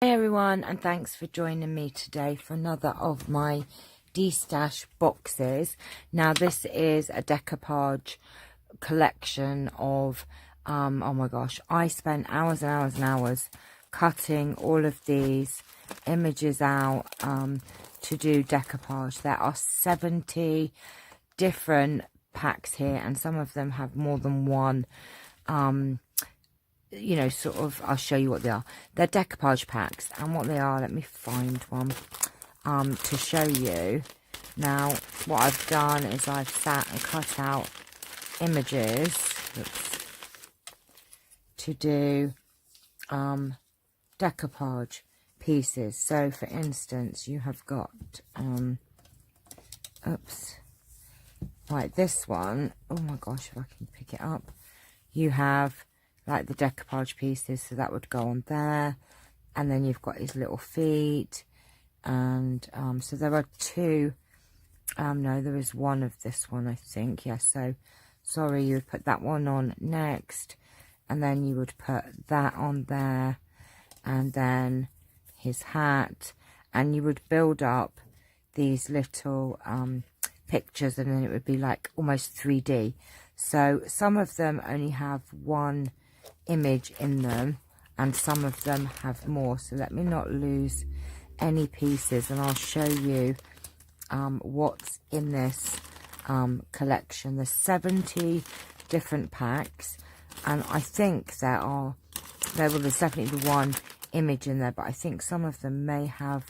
Hey everyone, and thanks for joining me today for another of my Destash boxes. Now this is a decoupage collection of, oh my gosh, I spent hours and hours and hours cutting all of these images out to do decoupage. There are 70 different packs here, and some of them have more than one you know, sort of, I'll show you what they are. They're decoupage packs, and what they are, let me find one to show you. Now, what I've done is I've sat and cut out images to do decoupage pieces. So, for instance, you have got, right, this one, oh my gosh, if I can pick it up, you have like the decoupage pieces, so that would go on there, and then you've got his little feet, and so there are two, no, there is one of this one, I think, yes, so sorry, you would put that one on next, and then you would put that on there, and then his hat, and you would build up these little pictures, and then it would be like almost 3D. So some of them only have one image in them, and some of them have more. So let me not lose any pieces, and I'll show you what's in this collection. There's 70 different packs, and I think there's definitely the one image in there, but I think some of them may have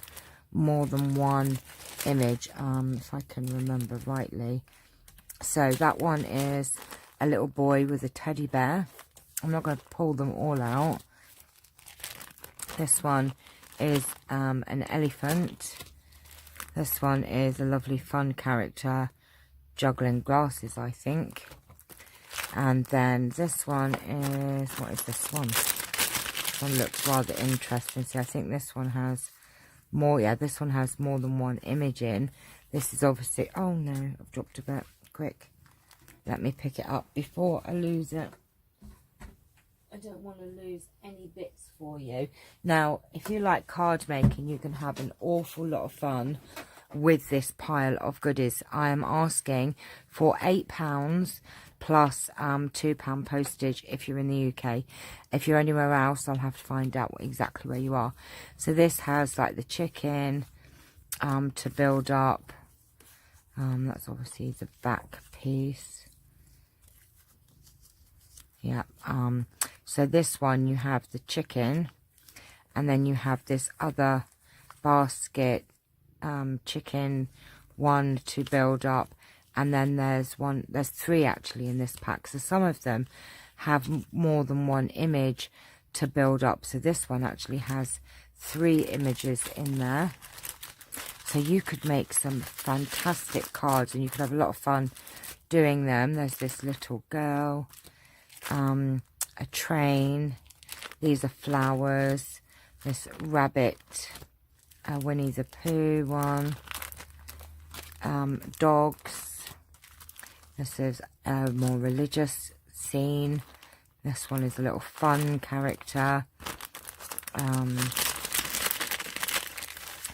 more than one image, if I can remember rightly. So that one is a little boy with a teddy bear. I'm not going to pull them all out. This one is an elephant. This one is a lovely fun character juggling glasses, I think. And then this one is, what is this one? This one looks rather interesting. So I think this one has more, yeah, this one has more than one image in. This is obviously, oh no, I've dropped a bit. Quick, let me pick it up before I lose it. I don't want to lose any bits for you. Now, if you like card making, you can have an awful lot of fun with this pile of goodies. I am asking for £8 plus £2 postage if you're in the UK. If you're anywhere else, I'll have to find out exactly where you are. So this has like the chicken to build up. That's obviously the back piece. Yeah. So this one, you have the chicken, and then you have this other basket chicken one to build up, and then there's three actually in this pack. So some of them have more than one image to build up. So this one actually has 3 images in there. So you could make some fantastic cards, and you could have a lot of fun doing them. There's this little girl, a train, these are flowers, this rabbit, Winnie the Pooh one, dogs, this is a more religious scene, this one is a little fun character,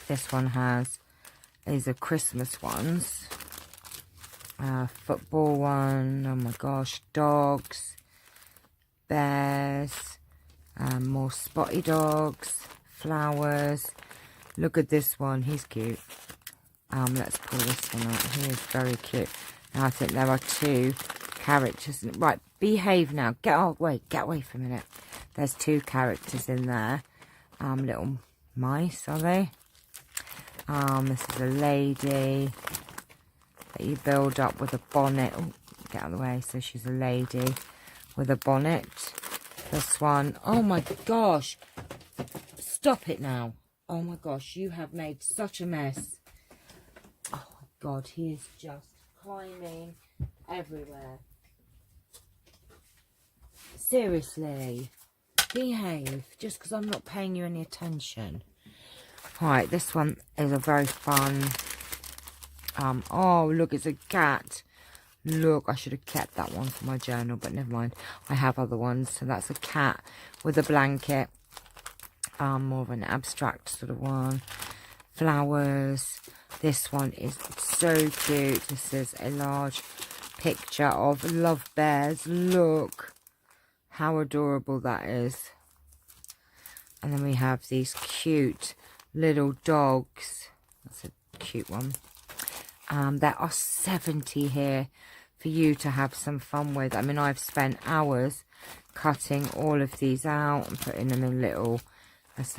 this one has, these are Christmas ones, football one, oh my gosh, dogs, bears, more spotty dogs, flowers. Look at this one, he's cute. Let's pull this one out. He is very cute. Now I think there are 2 characters. Right, behave now. Get away for a minute. There's 2 characters in there. Little mice, are they? This is a lady that you build up with a bonnet. Oh, get out of the way. So she's a lady with a bonnet. This one, oh my gosh, stop it now. Oh my gosh, you have made such a mess. Oh my god, he is just climbing everywhere. Seriously, behave, just because I'm not paying you any attention. Right, this one is a very fun, oh look, it's a cat. Look, I should have kept that one for my journal, but never mind. I have other ones. So that's a cat with a blanket. More of an abstract sort of one. Flowers. This one is so cute. This is a large picture of love bears. Look how adorable that is. And then we have these cute little dogs. That's a cute one. There are 70 here for you to have some fun with. I mean, I've spent hours cutting all of these out and putting them in little, as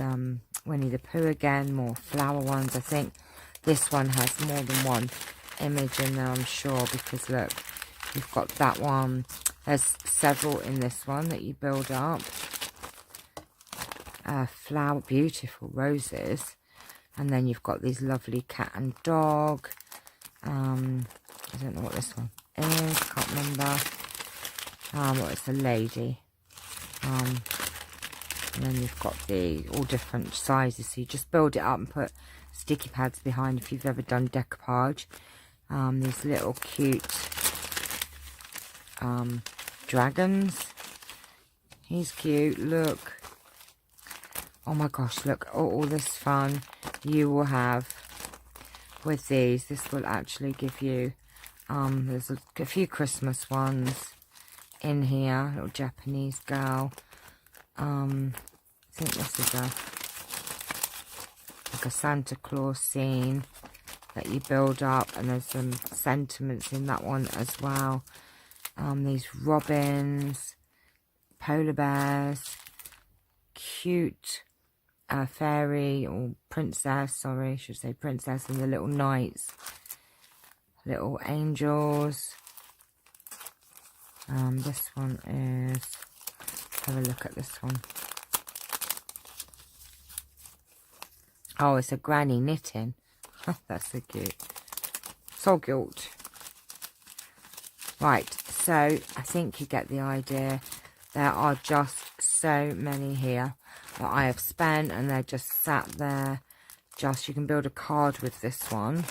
Winnie the Pooh again, more flower ones. I think this one has more than one image in there, I'm sure, because look, you've got that one. There's several in this one that you build up. Flower, beautiful roses. And then you've got these lovely cat and dog. I don't know what this one is, can't remember. Well, it's a lady. And then you've got the all different sizes, so you just build it up and put sticky pads behind if you've ever done decoupage. These little cute dragons. He's cute, look. Oh my gosh, look, all this fun you will have with these. This will actually give you, there's a few Christmas ones in here. Little Japanese girl. I think this is like a Santa Claus scene that you build up, and there's some sentiments in that one as well. These robins, polar bears, cute fairy or princess, sorry, I should say princess, and the little knights, little angels. This one is, have a look at this one. Oh, it's a granny knitting. That's so cute. So cute. Right, so I think you get the idea. There are just so many here that I have spent, and they're just sat there. Just, you can build a card with this one.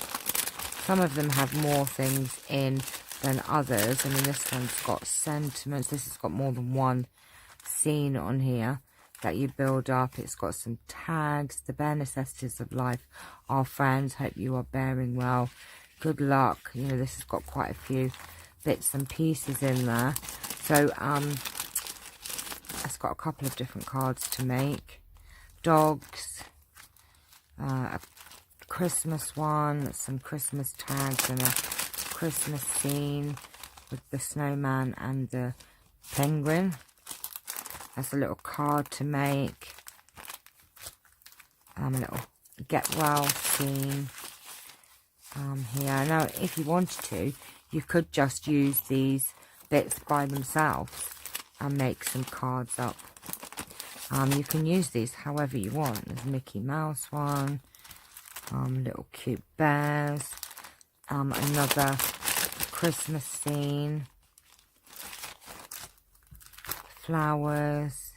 Some of them have more things in than others. I mean, this one's got sentiments. This has got more than one scene on here that you build up. It's got some tags. The bare necessities of life are friends. Hope you are bearing well. Good luck. You know, this has got quite a few bits and pieces in there. So, it's got a couple of different cards to make. Dogs. A Christmas one. Some Christmas tags and a Christmas scene with the snowman and the penguin. That's a little card to make. A little get well scene here. Now, if you wanted to, you could just use these bits by themselves and make some cards up. You can use these however you want. There's a Mickey Mouse one. Little cute bears. Another Christmas scene. Flowers.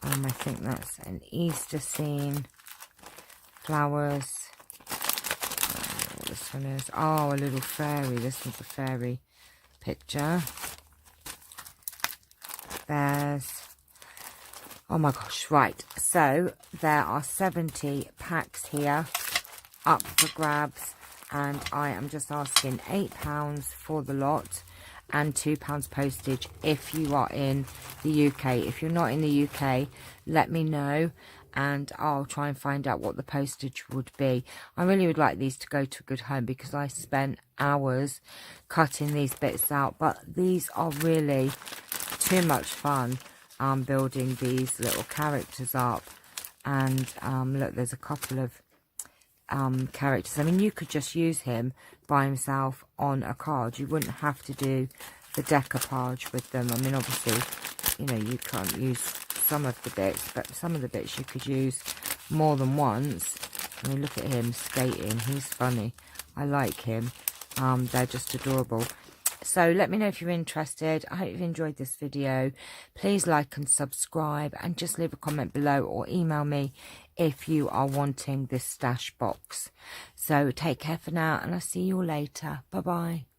I think that's an Easter scene. Flowers. This one is, oh, a little fairy. This one's a fairy picture. Bears. Oh my gosh, right. So there are 70 packs here up for grabs, and I am just asking £8 for the lot and £2 postage if you are in the UK. If you're not in the UK, let me know and I'll try and find out what the postage would be. I really would like these to go to a good home because I spent hours cutting these bits out, but these are really too much fun building these little characters up. And look, there's a couple of characters. I mean, you could just use him by himself on a card. You wouldn't have to do the decoupage with them. I mean, obviously, you know, you can't use some of the bits, but some of the bits you could use more than once. I mean, look at him skating. He's funny. I like him. They're just adorable. So let me know if you're interested. I hope you've enjoyed this video. Please like and subscribe, and just leave a comment below or email me if you are wanting this stash box. So take care for now, and I'll see you all later. Bye bye.